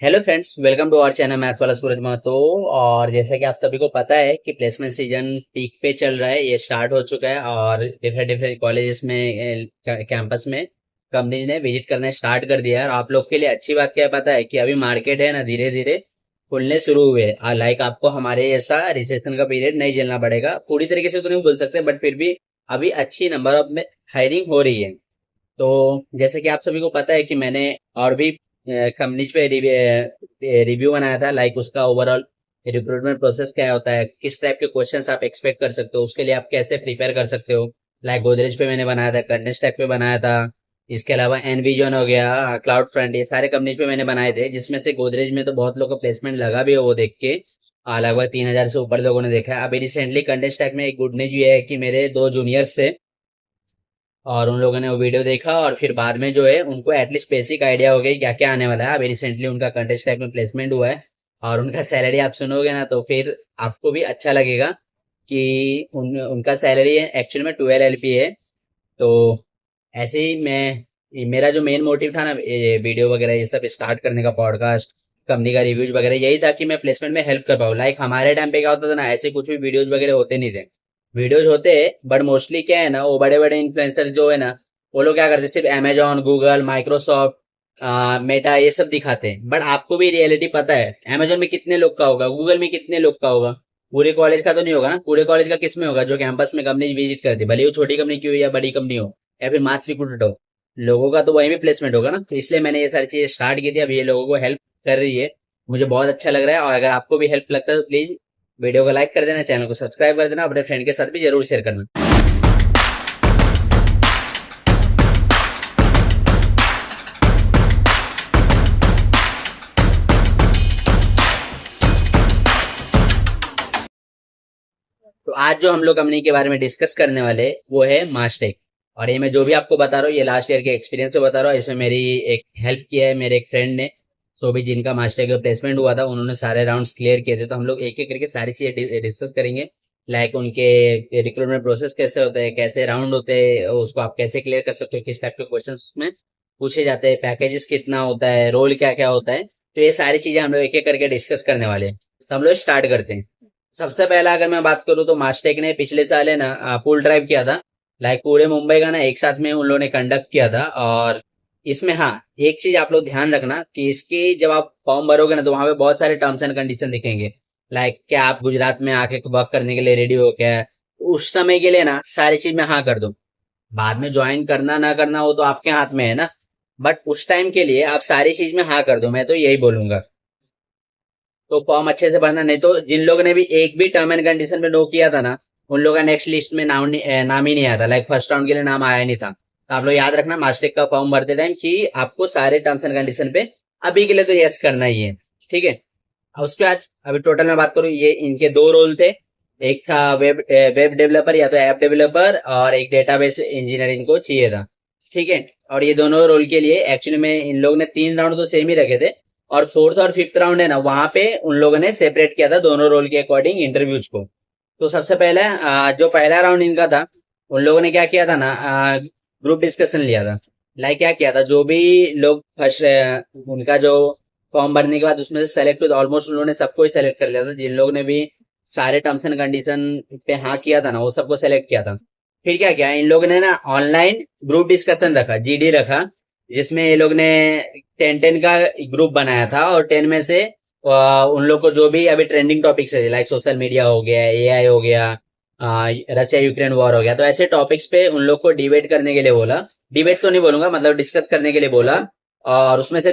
Hello friends, welcome to our channel maths वाला सूरज महतो। और जैसा कि आप सभी को पता है कि प्लेसमेंट सीजन पीक पे चल रहा है, ये स्टार्ट हो चुका है और डिफरेंट डिफरेंट कॉलेजेस में कैंपस में कंपनी ने विजिट करना स्टार्ट कर दिया है। और आप लोग के लिए अच्छी बात क्या है पता है कि अभी मार्केट है ना, धीरे धीरे खुलने शुरू हुए। लाइक आपको हमारे जैसा रिसेशन का पीरियड नहीं झेलना पड़ेगा, पूरी तरीके से तो नहीं बोल सकते बट फिर भी अभी अच्छी नंबर ऑफ में हायरिंग हो रही है। तो जैसे कि आप सभी को पता है कि मैंने और भी कंपनीज पे रिव्यू बनाया था। लाइक उसका ओवरऑल रिक्रूटमेंट प्रोसेस क्या होता है, किस टाइप के क्वेश्चंस आप एक्सपेक्ट कर सकते हो, उसके लिए आप कैसे प्रिपेयर कर सकते हो। लाइक गोदरेज पे मैंने बनाया था, कंडेंस टेक पे बनाया था। इसके अलावा एनविजन हो गया, क्लाउड फ्रंट, ये सारे कंपनीज पे मैंने बनाए थे, जिसमें से गोदरेज में तो बहुत लोग का प्लेसमेंट लगा भी है वो देख के। लगभग 3,000 से ऊपर लोगों ने देखा है। अभी रिसेंटली कंडेंस टेक में एक गुड न्यूज ये है कि मेरे दो जूनियर्स थे और उन लोगों ने वो वीडियो देखा और फिर बाद में जो है उनको एटलीस्ट बेसिक आइडिया हो गई क्या क्या आने वाला है। अभी रिसेंटली उनका कंटेस्ट टाइप में प्लेसमेंट हुआ है और उनका सैलरी आप सुनोगे ना तो फिर आपको भी अच्छा लगेगा कि उनका सैलरी है एक्चुअल में 12 LP है। तो ऐसे ही मेरा जो मेन मोटिव था ना, ये वीडियो वगैरह ये सब स्टार्ट करने का, पॉडकास्ट, कंपनी का रिव्यूज वगैरह, यही था कि मैं प्लेसमेंट में हेल्प कर पाऊँ। लाइक हमारे टाइम पे क्या होता था ना, ऐसे कुछ भी वीडियोज वगैरह होते नहीं थे। वीडियोज होते बट मोस्टली क्या है ना, वो बड़े बड़े इन्फ्लुएंसर जो है ना, वो लोग क्या करते सिर्फ अमेजोन, गूगल, माइक्रोसॉफ्ट, मेटा ये सब दिखाते हैं। बट आपको भी रियलिटी पता है अमेजोन में कितने लोग का होगा, गूगल में कितने लोग का होगा। पूरे कॉलेज का तो नहीं होगा ना। पूरे कॉलेज का किस में होगा, जो कैंपस में कंपनी विजिट करती है, भले ही वो छोटी कंपनी की हो या बड़ी कंपनी हो या फिर मास रिक्रूटेड हो, लोगों का तो वहीं भी प्लेसमेंट होगा ना। तो इसलिए मैंने ये सारी चीजें स्टार्ट की थी। अब ये लोगों को हेल्प कर रही है, मुझे बहुत अच्छा लग रहा है। और अगर आपको भी हेल्प लगता है तो प्लीज वीडियो को लाइक कर देना, चैनल को सब्सक्राइब कर देना, अपने फ्रेंड के साथ भी जरूर शेयर करना। तो आज जो हम लोग कंपनी के बारे में डिस्कस करने वाले वो है मास्टेक। और ये मैं जो भी आपको बता रहा हूँ ये लास्ट ईयर के एक्सपीरियंस से बता रहा हूँ। इसमें मेरी एक हेल्प किया है मेरे एक फ्रेंड ने, सो भी जिनका मास्टेक का प्लेसमेंट हुआ था, उन्होंने सारे राउंड्स क्लियर किए थे। तो हम लोग एक एक करके सारी चीजें डिस्कस करेंगे। लाइक उनके रिक्रूटमेंट प्रोसेस कैसे होते हैं, कैसे राउंड होते हैं, उसको आप कैसे क्लियर कर सकते हो, किस टाइप के क्वेश्चन उसमें पूछे जाते हैं, पैकेजेस कितना होता है, रोल क्या क्या होता है। तो ये सारी चीजें हम लोग एक एक करके डिस्कस करने वाले हैं। तो हम लोग स्टार्ट करते हैं। सबसे पहला अगर मैं बात करूँ तो मास्टेक ने पिछले साल है ना पूल ड्राइव किया था। लाइक पूरे मुंबई का ना एक साथ में उन लोगों ने कंडक्ट किया था। और इसमें हाँ, एक चीज आप लोग ध्यान रखना कि इसकी जब आप फॉर्म भरोगे ना तो वहां पे बहुत सारे टर्म्स एंड कंडीशन दिखेंगे। लाइक क्या आप गुजरात में आके वर्क करने के लिए रेडी हो क्या है, तो उस समय के लिए ना सारी चीज में हाँ कर दो। बाद में ज्वाइन करना ना करना वो तो आपके हाथ में है ना, बट उस टाइम के लिए आप सारी चीज में हाँ कर दो, मैं तो यही बोलूंगा। तो फॉर्म अच्छे से भरना, नहीं तो जिन लोगों ने भी एक भी टर्म एंड कंडीशन में नो किया था ना, उन लोगों का नेक्स्ट लिस्ट में नाम ही नहीं आया था। लाइक फर्स्ट राउंड के लिए नाम आया नहीं था। तो आप लोग याद रखना मास्टेक का फॉर्म भरते टाइम कि आपको सारे टर्म्स एंड कंडीशन पे अभी के लिए तो यस करना ही है। ठीक है। अब उसके बाद अभी टोटल में बात करूँ, ये इनके दो रोल थे। एक था वेब डेवलपर या तो ऐप डेवलपर, और एक डेटाबेस इंजीनियर इनको चाहिए था। ठीक है। और ये दोनों रोल के लिए एक्चुअली में इन लोगों ने 3 राउंड तो सेम ही रखे थे, और फोर्थ और फिफ्थ राउंड है ना, वहां पे उन लोगों ने सेपरेट किया था दोनों रोल के अकॉर्डिंग इंटरव्यूज को। तो सबसे पहले जो पहला राउंड इनका था, उन लोगों ने क्या किया था ना, ग्रुप डिस्कशन लिया था। लाइक क्या किया था, जो भी लोग फर्स्ट उनका जो फॉर्म भरने के बाद उसमें से सेलेक्ट हुआ, ऑलमोस्ट उन्होंने सबको ही सेलेक्ट कर लिया था। जिन लोगों ने भी सारे टर्म्स एंड कंडीशन पे हाँ किया था ना, वो सबको सेलेक्ट किया था। फिर क्या किया इन लोगों ने ना, ऑनलाइन ग्रुप डिस्कशन रखा, जीडी रखा, जिसमें ये लोग ने 10-10 का ग्रुप बनाया था। और 10 में से उन लोग को जो भी अभी ट्रेंडिंग टॉपिक्स है, लाइक सोशल मीडिया हो गया, एआई हो गया, रशिया यूक्रेन वॉर हो गया, तो ऐसे टॉपिक्स पे उन लोग को डिबेट करने के लिए बोला। डिबेट तो नहीं बोलूंगा, मतलब डिस्कस करने के लिए बोला। और उसमें से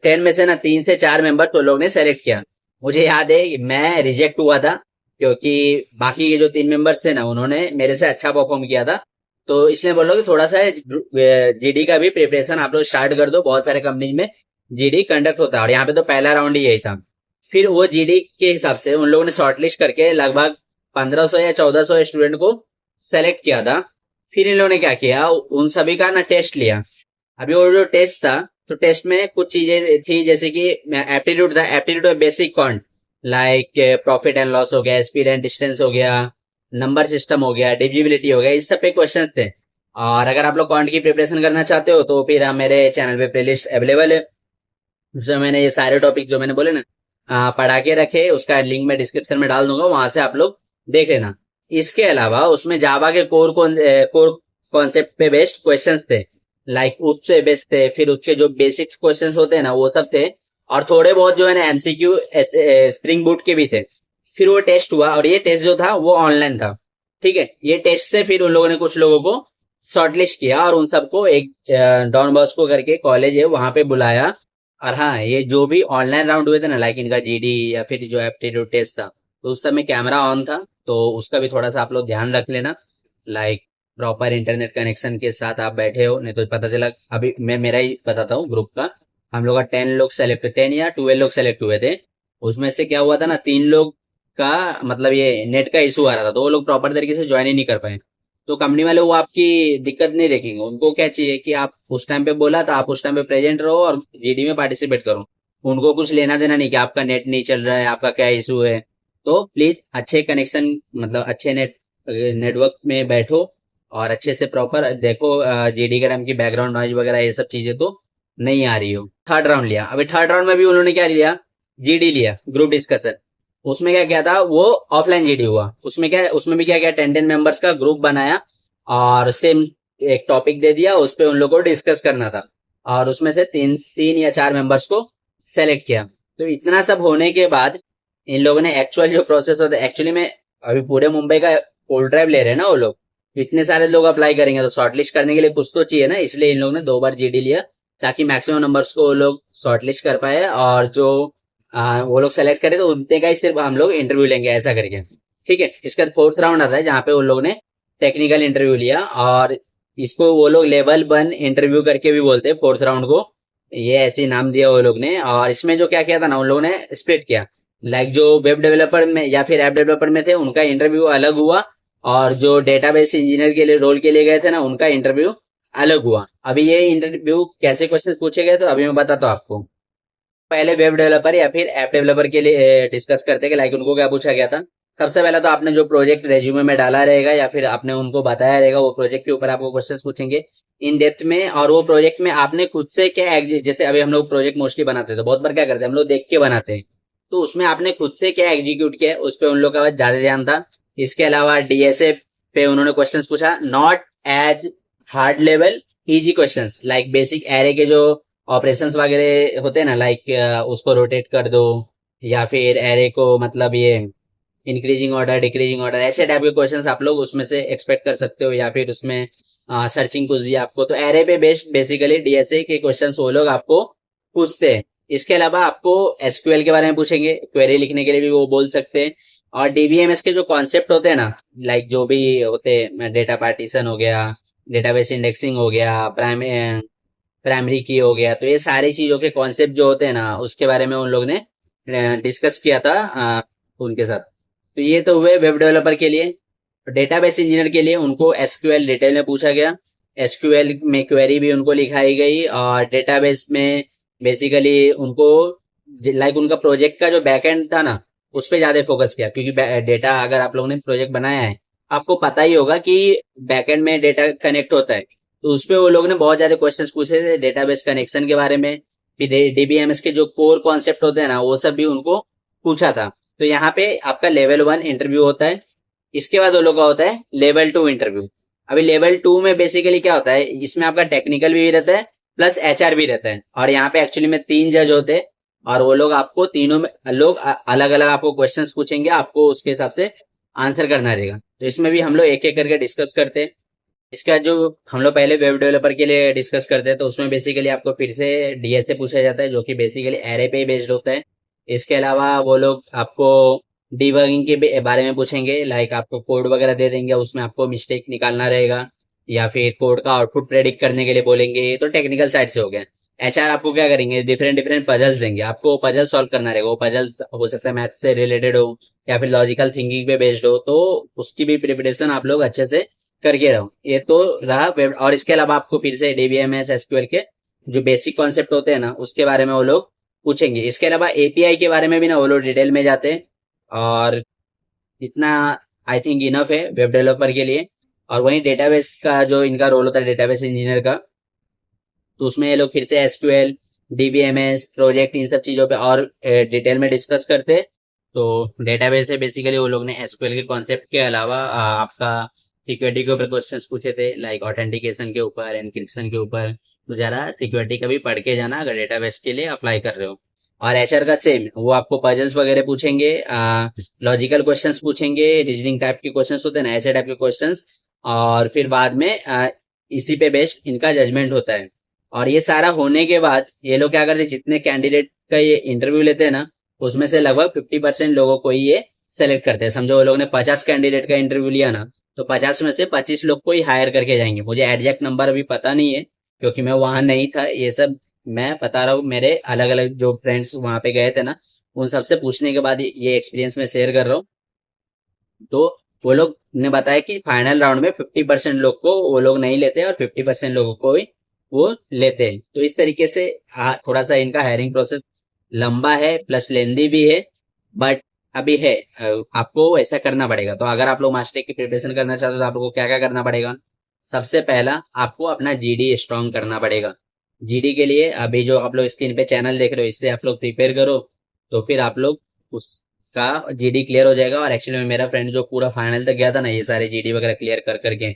10 में से ना 3 से 4 मेंबर तो लोग ने सेलेक्ट किया। मुझे याद है मैं रिजेक्ट हुआ था, क्योंकि बाकी के जो 3 मेंबर्स थे ना, उन्होंने मेरे से अच्छा परफॉर्म किया था। तो इसलिए बोल रहा हूँ कि थोड़ा सा जीडी का भी प्रिपरेशन आप लोग स्टार्ट कर दो। बहुत सारे कंपनीज में जीडी कंडक्ट होता है और यहाँ पे तो पहला राउंड ही यही था। फिर वो जीडी के हिसाब से उन लोगों ने शॉर्टलिस्ट करके लगभग 1,500 या 1,400 स्टूडेंट को सेलेक्ट किया था। फिर इन लोगों ने क्या किया, उन सभी का ना टेस्ट लिया। अभी वो जो टेस्ट था, तो टेस्ट में कुछ चीजें थी, जैसे कि एप्टीट्यूड था। एप्टीट्यूड में basic quant, like profit and loss हो गया, स्पीड एंड डिस्टेंस हो गया, नंबर सिस्टम हो गया, डिविजिबिलिटी हो गया, इस सब पे क्वेश्चन थे। और अगर आप लोग क्वांट की प्रिपरेशन करना चाहते हो तो फिर मेरे चैनल पे प्लेलिस्ट अवेलेबल है। जो मैंने ये सारे टॉपिक जो मैंने बोले ना पढ़ा के रखे, उसका लिंक मैं डिस्क्रिप्शन में डाल दूंगा, वहां से आप लोग देख लेना। इसके अलावा उसमें जावा के कोर कॉन्सेप्ट पे बेस्ड क्वेश्चंस थे, लाइक उससे बेस्ड थे, फिर उसके जो बेसिक्स क्वेश्चंस होते हैं ना वो सब थे, और थोड़े बहुत जो है ना एमसीक्यू स्प्रिंग बूट के भी थे। फिर वो टेस्ट हुआ, और ये टेस्ट जो था वो ऑनलाइन था। ठीक है, ये टेस्ट से फिर उन लोगों ने कुछ लोगों को शॉर्टलिस्ट किया, और उन सबको एक डॉन बॉस्को करके कॉलेज है वहां पे बुलाया। और हाँ, ये जो भी ऑनलाइन राउंड हुए थे ना, लाइक इनका जीडी या फिर जो एप्टीट्यूड टेस्ट था, तो उस समय कैमरा ऑन था, तो उसका भी थोड़ा सा आप लोग ध्यान रख लेना। लाइक प्रॉपर इंटरनेट कनेक्शन के साथ आप बैठे हो, नहीं तो पता चला, अभी मैं मेरा ही बताता हूँ ग्रुप का। हम लोग का 10 लोग सेलेक्ट, 10 या 12 लोग सेलेक्ट हुए थे। उसमें से क्या हुआ था ना, 3 लोग का मतलब ये नेट का इशू आ रहा था, तो वो लोग प्रॉपर तरीके से ज्वाइन ही नहीं कर पाए। तो कंपनी वाले वो आपकी दिक्कत नहीं देखेंगे, उनको क्या चाहिए कि आप उस टाइम पे बोला था, आप उस टाइम पे प्रेजेंट रहो और जीडी में पार्टिसिपेट करो। उनको कुछ लेना देना नहीं कि आपका नेट नहीं चल रहा है, आपका क्या इशू है। तो प्लीज अच्छे कनेक्शन, मतलब अच्छे नेटवर्क में बैठो, और अच्छे से प्रॉपर देखो जीडी के टाइम की बैकग्राउंड नॉइज वगैरह ये सब चीजें तो नहीं आ रही हो। थर्ड राउंड लिया, अभी थर्ड राउंड में भी उन्होंने क्या लिया, जीडी लिया, ग्रुप डिस्कशन। उसमें क्या क्या था, वो ऑफलाइन जीडी हुआ। उसमें भी क्या क्या 10 10 मेंबर्स का ग्रुप बनाया, और सेम एक टॉपिक दे दिया, उस पर उन लोगों को डिस्कस करना था, और उसमें से 3 3 या 4 मेंबर्स को सेलेक्ट किया। तो इतना सब होने के बाद इन लोगों ने एक्चुअल जो प्रोसेस होता है, एक्चुअली में अभी पूरे मुंबई का कोल्ड ड्राइव ले रहे हैं ना वो लोग, तो इतने सारे लोग अप्लाई करेंगे, तो शॉर्टलिस्ट करने के लिए कुछ तो चाहिए ना, इसलिए इन लोगों ने 2 बार जीडी लिया, ताकि मैक्सिमम नंबर्स को वो लोग शॉर्टलिस्ट कर पाए, और जो वो लोग सेलेक्ट करे तो उतने का ही सिर्फ हम लोग इंटरव्यू लेंगे, ऐसा करके। ठीक है, इसका फोर्थ राउंड आता है, जहाँ पे उन लोगों ने टेक्निकल इंटरव्यू लिया, और इसको वो लोग लेवल 1 इंटरव्यू करके भी बोलते हैं फोर्थ राउंड को, ये ऐसे ही नाम दिया वो लोग ने। और इसमें जो क्या किया था ना, उन लोगों ने स्प्लिट किया, लाइक जो वेब डेवलपर में या फिर ऐप डेवलपर में थे उनका इंटरव्यू अलग हुआ, और जो डेटाबेस इंजीनियर के लिए रोल के लिए गए थे ना, उनका इंटरव्यू अलग हुआ। अभी ये इंटरव्यू कैसे क्वेश्चन पूछे गए, तो अभी मैं बताता हूँ आपको। पहले वेब डेवलपर या फिर ऐप डेवलपर के लिए डिस्कस करते हैं कि लाइक उनको क्या पूछा गया था। सबसे पहले तो आपने जो प्रोजेक्ट रेज्यूमे में डाला रहेगा, या फिर आपने उनको बताया रहेगा, वो प्रोजेक्ट के ऊपर आपको क्वेश्चंस पूछेंगे इन डेप्थ में। और वो प्रोजेक्ट में आपने खुद से क्या जैसे अभी हम लोग प्रोजेक्ट मोस्टली बनाते हैं, तो बहुत बार क्या करते हैं हम लोग, देख के बनाते हैं, तो उसमें आपने खुद से क्या एग्जीक्यूट किया है, उस पर उन लोग का ज्यादा ध्यान था। इसके अलावा डीएसए पे उन्होंने क्वेश्चंस पूछा, not as hard level, easy questions, like basic array के जो ऑपरेशंस वगैरह होते हैं ना, लाइक उसको रोटेट कर दो, या फिर एरे को मतलब ये इंक्रीजिंग ऑर्डर डिक्रीजिंग ऑर्डर, ऐसे टाइप के क्वेश्चंस आप लोग उसमें से एक्सपेक्ट कर सकते हो। या फिर उसमें सर्चिंग कुछ दिया आपको, तो एरे पे बेस्ड बेसिकली डीएसए के क्वेश्चंस वो लोग आपको पूछते हैं। इसके अलावा आपको एसक्यूएल के बारे में पूछेंगे, क्वेरी लिखने के लिए भी वो बोल सकते हैं। और डीबीएमएस के जो कॉन्सेप्ट होते हैं ना, लाइक जो भी होते हैं, डेटा पार्टीशन हो गया, डेटाबेस इंडेक्सिंग हो गया, प्राइमरी की हो गया, तो ये सारी चीजों के कॉन्सेप्ट जो होते हैं ना, उसके बारे में उन लोग ने डिस्कस किया था उनके साथ। तो ये तो हुए वेब डेवलपर के लिए। डेटाबेस इंजीनियर के लिए उनको एसक्यूएल डिटेल में पूछा गया, एसक्यूएल में क्वेरी भी उनको लिखाई गई, और डेटाबेस में बेसिकली उनको लाइक उनका प्रोजेक्ट का जो बैकएंड था ना, उस पर ज्यादा फोकस किया, क्योंकि डेटा अगर आप लोगों ने प्रोजेक्ट बनाया है, आपको पता ही होगा कि बैकएंड में डेटा कनेक्ट होता है, तो उसपे वो लोग ने बहुत ज्यादा क्वेश्चंस पूछे थे डेटाबेस कनेक्शन के बारे में। फिर डीबीएमएस के जो कोर कॉन्सेप्ट होते हैं ना, वो सब भी उनको पूछा था। तो यहाँ पे आपका लेवल 1 इंटरव्यू होता है। इसके बाद वो लोग का होता है लेवल 2 इंटरव्यू। अभी लेवल 2 में बेसिकली क्या होता है, इसमें आपका टेक्निकल भी रहता है, प्लस एचआर भी रहता है, और यहाँ पे एक्चुअली में 3 जज होते हैं, और वो लोग आपको तीनों में लोग अलग अलग आपको क्वेश्चंस पूछेंगे, आपको उसके हिसाब से आंसर करना रहेगा। तो इसमें भी हम लोग एक एक करके डिस्कस करते हैं। इसका जो हम लोग पहले वेब डेवलपर के लिए डिस्कस करते हैं, तो उसमें बेसिकली आपको फिर से डीएसए पूछा जाता है, जो कि बेसिकली एरे पे ही बेस्ड होता है। इसके अलावा वो लोग आपको डिबगिंग के बारे में पूछेंगे, लाइक आपको कोड वगैरह दे देंगे, उसमें आपको मिस्टेक निकालना रहेगा, या फिर कोड का आउटपुट प्रेडिक्ट करने के लिए बोलेंगे। ये तो टेक्निकल साइड से हो गया। एचआर आपको क्या करेंगे, डिफरेंट डिफरेंट पजल्स देंगे, आपको पजल सॉल्व करना रहेगा। वो पजल्स हो सकता है मैथ से रिलेटेड हो, या फिर लॉजिकल थिंकिंग पे बेस्ड हो, तो उसकी भी प्रिपरेशन आप लोग अच्छे से करके रहो। ये तो रहा वेब। और इसके अलावा आपको फिर से डीबीएमएस एसक्यूएल के जो बेसिक कॉन्सेप्ट होते हैं ना, उसके बारे में वो लोग पूछेंगे। इसके अलावा एपीआई के बारे में भी ना वो लोग डिटेल में जाते हैं, और इतना आई थिंक इनफ है वेब डेवलपर के लिए। और वहीं डेटाबेस का जो इनका रोल होता है डेटाबेस इंजीनियर का, तो उसमें ये लोग फिर से एसक्यूएल, डीबीएमएस प्रोजेक्ट इन सब चीजों पे और डिटेल में डिस्कस करते। तो डेटाबेस है बेसिकली, वो लोग ने एसक्यूएल के कॉन्सेप्ट के अलावा आपका सिक्योरिटी के ऊपर क्वेश्चंस पूछे थे, लाइक ऑथेंटिकेशन के ऊपर, एनक्रिप्शन के ऊपर। तो जरा सिक्योरिटी का भी पढ़ के जाना अगर डेटाबेस के लिए अप्लाई कर रहे हो। और एचआर का सेम, वो आपको पजल्स वगैरह पूछेंगे, लॉजिकल क्वेश्चंस पूछेंगे, रीजनिंग टाइप के क्वेश्चंस होते हैं ना, ऐसे टाइप के क्वेश्चंस। और फिर बाद में इसी पे बेस्ड इनका जजमेंट होता है। और ये सारा होने के बाद ये लोग क्या करते हैं, जितने कैंडिडेट का ये इंटरव्यू लेते हैं ना, उसमें से लगभग 50% लोगों को ही ये सेलेक्ट करते हैं। समझो वो लोग ने 50 कैंडिडेट का इंटरव्यू लिया ना, तो 50 में से 25 लोग को ही हायर करके जाएंगे। मुझे एग्जैक्ट नंबर अभी पता नहीं है क्योंकि मैं वहां नहीं था। ये सब मैं बता रहा हूँ, मेरे अलग अलग जो फ्रेंड्स वहां पे गए थे ना, उन सबसे पूछने के बाद ये एक्सपीरियंस मैं शेयर कर रहा हूँ। तो वो लोग ने बताया कि फाइनल राउंड में 50% लोग को वो लोग नहीं लेते और 50% लोगों को ही वो लेते हैं। तो इस तरीके से थोड़ा सा इनका हायरिंग प्रोसेस लंबा है प्लस लेंदी भी है, बट अभी है। आपको ऐसा करना पड़ेगा। तो अगर आप लोग मास्टर की प्रिपरेशन करना चाहते हो तो आप लोग को क्या क्या करना पड़ेगा। सबसे पहला आपको अपना जीडी स्ट्रॉन्ग करना पड़ेगा। जीडी के लिए अभी जो आप लोग स्क्रीन पे चैनल देख रहे हो, इससे आप लोग प्रिपेयर करो। तो फिर आप लोग उसका जीडी क्लियर हो जाएगा। और एक्चुअली में मेरा फ्रेंड जो पूरा फाइनल तक गया था ना, ये सारे जीडी वगैरह क्लियर कर करके,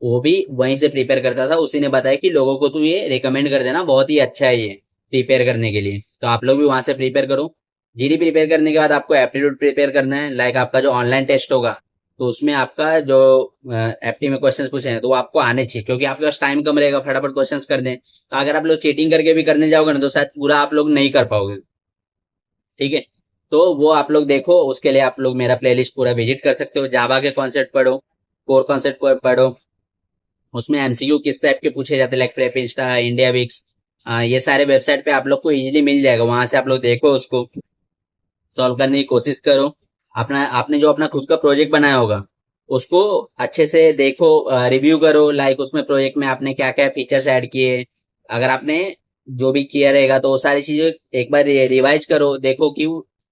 वो भी वहीं से प्रिपेयर करता था। उसी ने बताया कि लोगों को तू ये रिकमेंड कर देना, बहुत ही अच्छा है ये प्रिपेयर करने के लिए। तो आप लोग भी वहां से प्रिपेयर करो। जीडी प्रिपेयर करने के बाद आपको एप्टीट्यूड प्रिपेयर करना है। लाइक आपका जो ऑनलाइन टेस्ट होगा, तो उसमें आपका जो एप्टी में क्वेश्चंस पूछे हैं तो वो आपको आने चाहिए, क्योंकि आपके पास टाइम कम रहेगा, फटाफट क्वेश्चंस कर दें। तो अगर आप लोग चीटिंग करके भी करने जाओगे ना, तो शायद पूरा आप लोग नहीं कर पाओगे। ठीक है, तो वो आप लोग देखो। उसके लिए आप लोग मेरा प्लेलिस्ट पूरा विजिट कर सकते हो। जावा के कॉन्सेप्ट पढ़ो, कोर कॉन्सेप्ट पढ़ो। उसमें एमसीक्यू किस टाइप के पूछे जाते हैं, like prep Insta, India VIX, ये सारे वेबसाइट पे आप लोग को इजीली मिल जाएगा। वहां से आप लोग देखो, उसको सॉल्व करने की कोशिश करो। अपना आपने जो अपना खुद का प्रोजेक्ट बनाया होगा, उसको अच्छे से देखो, रिव्यू करो। लाइक उसमें प्रोजेक्ट में आपने क्या क्या फीचर्स ऐड किए, अगर आपने जो भी किया रहेगा तो वो सारी चीजें एक बार रिवाइज करो। देखो कि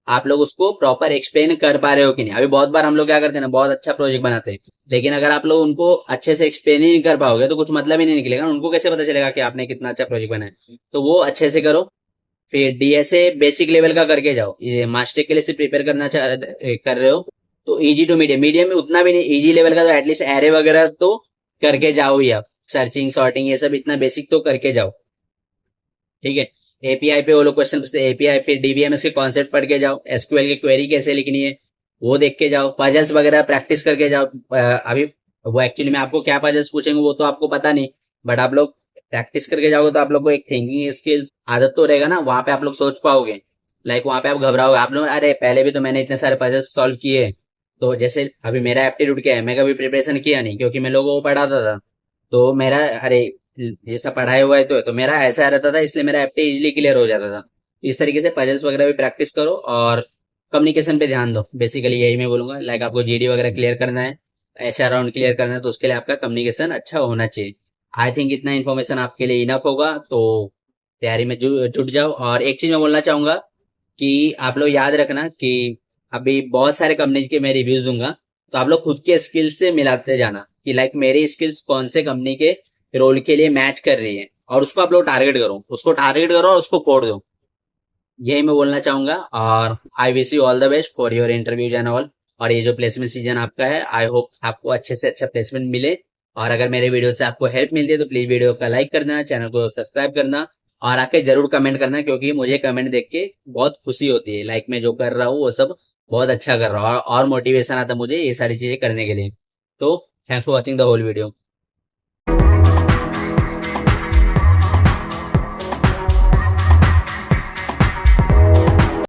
आप लोग उसको प्रॉपर एक्सप्लेन कर पा रहे हो कि नहीं। अभी बहुत बार हम लोग क्या करते हैं ना, बहुत अच्छा प्रोजेक्ट बनाते हैं, लेकिन अगर आप लोग उनको अच्छे से एक्सप्लेन ही नहीं कर पाओगे तो कुछ मतलब ही नहीं निकलेगा ना। उनको कैसे पता चलेगा कि आपने कितना अच्छा प्रोजेक्ट बनाया। तो वो अच्छे से करो। फिर डीएसए बेसिक लेवल का करके जाओ। ये मास्टर के लिए से प्रिपेयर कर रहे हो तो इजी टू मीडियम, मीडियम में उतना भी नहीं, इजी लेवल का तो एटलीस्ट एरे वगैरह तो करके जाओ ही आप। सर्चिंग सॉर्टिंग ये सब इतना बेसिक तो करके जाओ। ठीक है, एपीआई पे वो लोग क्वेश्चन पूछते हैं, एपीआई फिर डीबीएमएस के कॉन्सेप्ट पढ़ के जाओ। एसक्यूएल की क्वेरी कैसे लिखनी है वो देख के जाओ। पजल्स वगैरह प्रैक्टिस करके जाओ। अभी वो एक्चुअली में आपको क्या पजल्स पूछेंगे वो तो आपको पता नहीं, बट आप लोग प्रैक्टिस करके जाओगे तो आप लोग को एक थिंकिंग स्किल्स आदत तो रहेगा ना, वहां पे आप लोग सोच पाओगे। लाइक वहां पे आप घबराओगे, आप लोग अरे पहले भी तो मैंने इतने सारे पजल्स सॉल्व किए। तो जैसे अभी मेरा एप्टीट्यूड क्या है, मैं कभी प्रिपरेशन किया नहीं क्योंकि मैं लोगों को पढ़ाता था। तो मेरा अरे ये सब पढ़ाई हुआ है तो मेरा ऐसा रहता था, इसलिए मेरा एप्टी इजिली क्लियर हो जाता था। इस तरीके से पजल्स वगैरह भी प्रैक्टिस करो और कम्युनिकेशन पे ध्यान दो। बेसिकली यही मैं बोलूंगा। लाइक आपको जीडी वगैरह क्लियर करना है, एचआर राउंड क्लियर करना है, तो उसके लिए आपका कम्युनिकेशन अच्छा होना चाहिए। आई थिंक इतना इन्फॉर्मेशन आपके लिए इनफ होगा। तो तैयारी में जुट जाओ। और एक चीज मैं बोलना चाहूंगा कि आप लोग याद रखना कि अभी बहुत सारे कंपनीज के मैं रिव्यूज दूंगा, तो आप लोग खुद के स्किल्स से मिलाते जाना कि लाइक मेरी स्किल्स कौन से कंपनी के रोल के लिए मैच कर रही है, और उसको आप लोग टारगेट करो, उसको टारगेट करो और उसको फोड़ दो। यही मैं बोलना चाहूंगा। और I wish you all the best for your interviews and all. और ये जो प्लेसमेंट सीजन आपका है, आई होप आपको अच्छे से अच्छा प्लेसमेंट मिले। और अगर मेरे वीडियो से आपको हेल्प मिलती है तो प्लीज वीडियो का लाइक करना, चैनल को सब्सक्राइब करना, और आके जरूर कमेंट करना, क्योंकि मुझे कमेंट देख के बहुत खुशी होती है। लाइक मैं जो कर रहा हूँ वो सब बहुत अच्छा कर रहा हूँ, और मोटिवेशन आता है मुझे ये सारी चीजें करने के लिए। तो thanks for watching the whole video.